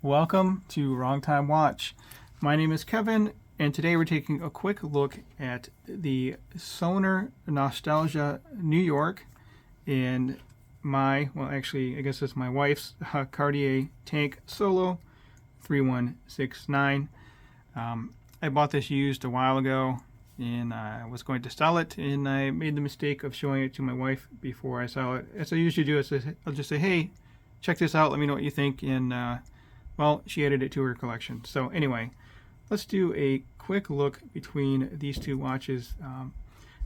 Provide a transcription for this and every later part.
Welcome to Wrong Time Watch. My name is Kevin, and today we're taking a quick look at the Sonar Nostalgia New York and I guess it's my wife's Cartier Tank Solo 3169. I bought this used a while ago, and I was going to sell it, and I made the mistake of showing it to my wife before I sell it. As I usually do, I'll just say, hey, check this out, let me know what you think, and well, she added it to her collection. So anyway, let's do a quick look between these two watches.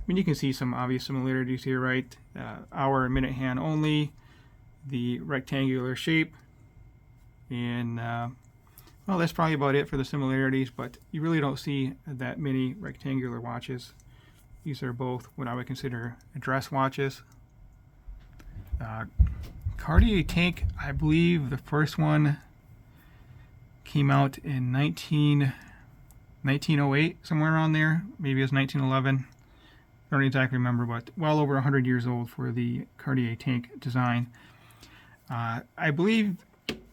You can see some obvious similarities here, right? Hour and minute hand only, the rectangular shape, and well, that's probably about it for the similarities, but you really don't see that many rectangular watches. These are both what I would consider dress watches. Cartier Tank, I believe the first one came out in 1908, somewhere around there. Maybe it was 1911. I don't exactly remember, but well over 100 years old for the Cartier Tank design. I believe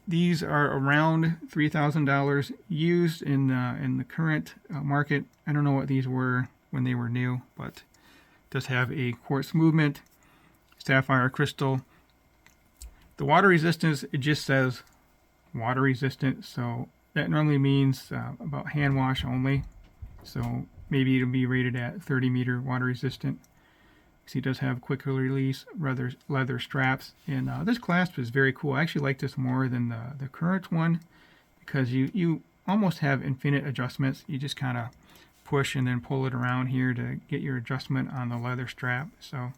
these are around $3,000 used in the current market. I don't know what these were when they were new, but it does have a quartz movement, sapphire crystal. The water resistance, it just says water resistant, so that normally means about hand wash only. So maybe it'll be rated at 30 meter water resistant. See, it does have quick release leather straps, and this clasp is very cool. I actually like this more than the current one because you almost have infinite adjustments. You just kind of push and then pull it around here to get your adjustment on the leather strap, so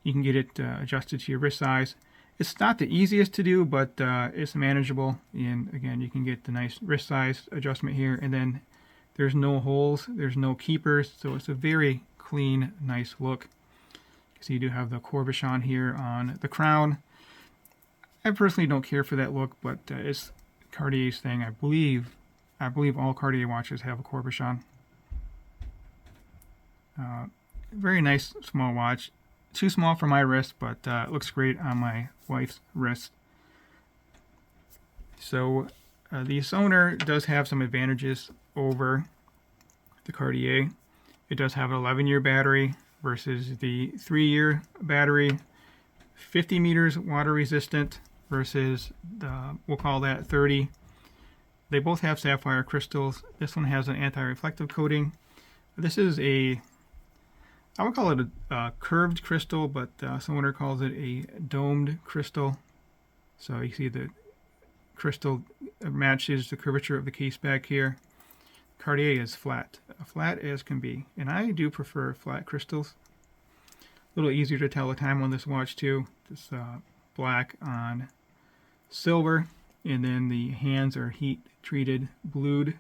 you can get it adjusted to your wrist size. It's not the easiest to do, but it's manageable, and again, you can get the nice wrist size adjustment here, and then there's no holes, there's no keepers, so it's a very clean, nice look. So you do have the cabochon here on the crown. I personally don't care for that look, but it's Cartier's thing. I believe all Cartier watches have a cabochon. Very nice small watch. Too small for my wrist, but it looks great on my wife's wrist. So the Sonar does have some advantages over the Cartier. It does have an 11-year battery versus the 3-year battery, 50 meters water resistant versus we'll call that 30. They both have sapphire crystals. This one has an anti-reflective coating. This is I would call it a curved crystal, but someone calls it a domed crystal. So you see the crystal matches the curvature of the case back here. Cartier is flat as can be, and I do prefer flat crystals. A little easier to tell the time on this watch too. It's black on silver, and then the hands are heat treated blued.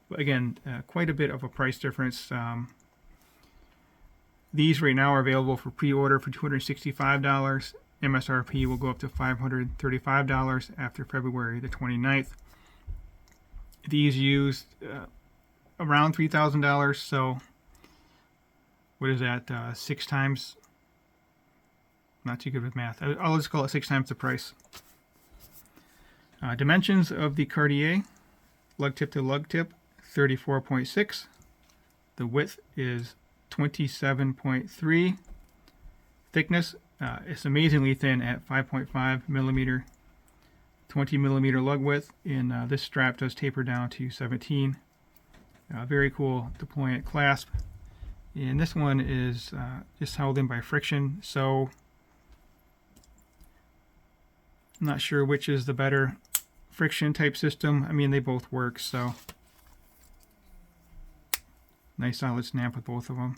But again, quite a bit of a price difference. These right now are available for pre-order for $265. MSRP will go up to $535 after February the 29th. These used around $3,000, so what is that, 6 times? Not too good with math. I'll just call it 6 times the price. Dimensions of the Cartier, lug tip to lug tip, 34.6. The width is 27.3. Thickness, it's amazingly thin at 5.5 millimeter. 20 millimeter lug width, and this strap does taper down to 17. Very cool deployant clasp, and this one is just held in by friction, so I'm not sure which is the better friction type system. I mean, they both work, so nice solid snap with both of them.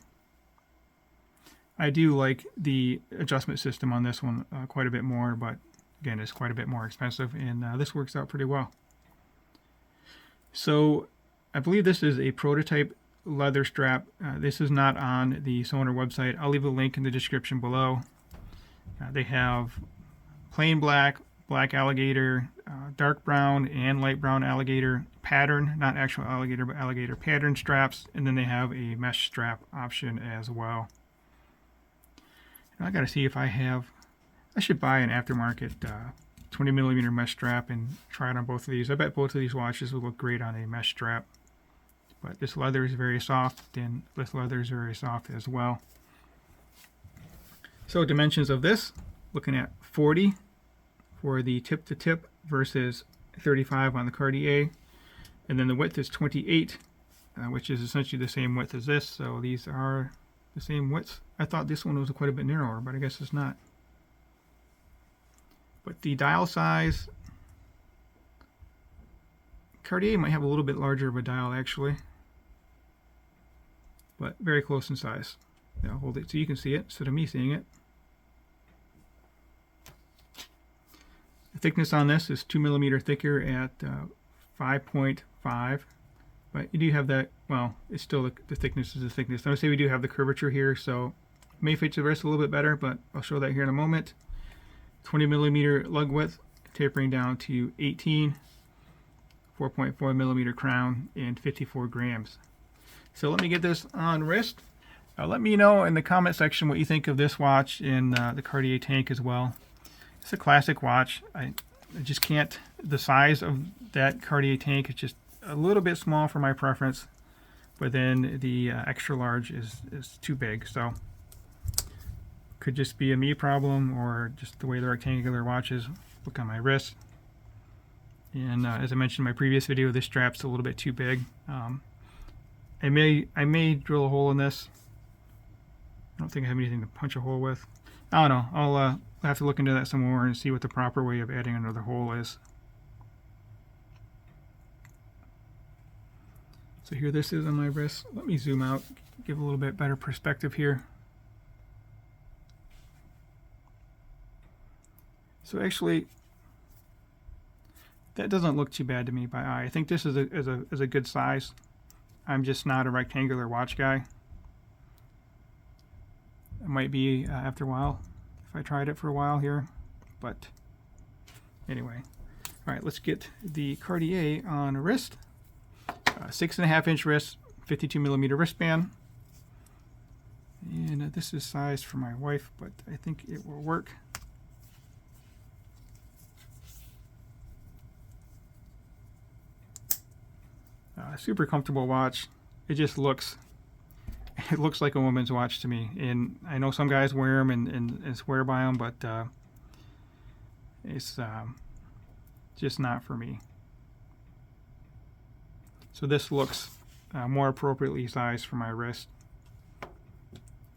I do like the adjustment system on this one quite a bit more, but again, it's quite a bit more expensive, and this works out pretty well. So I believe this is a prototype leather strap. This is not on the Sonar website. I'll leave a link in the description below. They have plain black, black alligator, dark brown, and light brown alligator pattern, not actual alligator, but alligator pattern straps, and then they have a mesh strap option as well. I gotta see if I should buy an aftermarket 20 millimeter mesh strap and try it on both of these. I bet both of these watches will look great on a mesh strap. But this leather is very soft, and this leather is very soft as well. So dimensions of this, looking at 40 for the tip to tip versus 35 on the Cartier. And then the width is 28, which is essentially the same width as this. So these are the same width. I thought this one was quite a bit narrower, but I guess it's not. But the dial size, Cartier might have a little bit larger of a dial actually, but very close in size. I'll hold it so you can see it instead of me seeing it. The thickness on this is 2 millimeter thicker at 5.5, but you do have that, well, it's still the thickness is the thickness. I would say we do have the curvature here, so it may fit the wrist a little bit better, but I'll show that here in a moment. 20 millimeter lug width, tapering down to 18, 4.4 millimeter crown, and 54 grams. So let me get this on wrist. Let me know in the comment section what you think of this watch and the Cartier Tank as well. It's a classic watch. I just can't, the size of that Cartier Tank is just a little bit small for my preference, but then the extra large is too big. So could just be a me problem or just the way the rectangular watches look on my wrist. And as I mentioned in my previous video, this strap's a little bit too big. I may drill a hole in this. I don't think I have anything to punch a hole with. I don't know. I'll have to look into that some more and see what the proper way of adding another hole is. So here this is on my wrist. Let me zoom out, give a little bit better perspective here. So actually, that doesn't look too bad to me by eye. I think this is a good size. I'm just not a rectangular watch guy. It might be after a while if I tried it for a while here, but anyway. All right, let's get the Cartier on a wrist. 6.5 inch wrist, 52 millimeter wristband. And this is sized for my wife, but I think it will work. Super comfortable watch. It just looks, it looks like a woman's watch to me. And I know some guys wear them and swear by them, but it's just not for me. So this looks more appropriately sized for my wrist.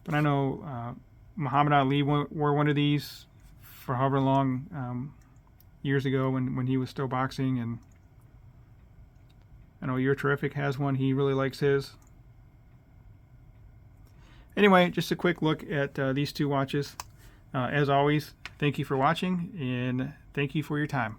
But I know Muhammad Ali wore one of these for however long years ago when he was still boxing, and I know You're Terrific has one. He really likes his. Anyway, just a quick look at these two watches. As always, thank you for watching, and thank you for your time.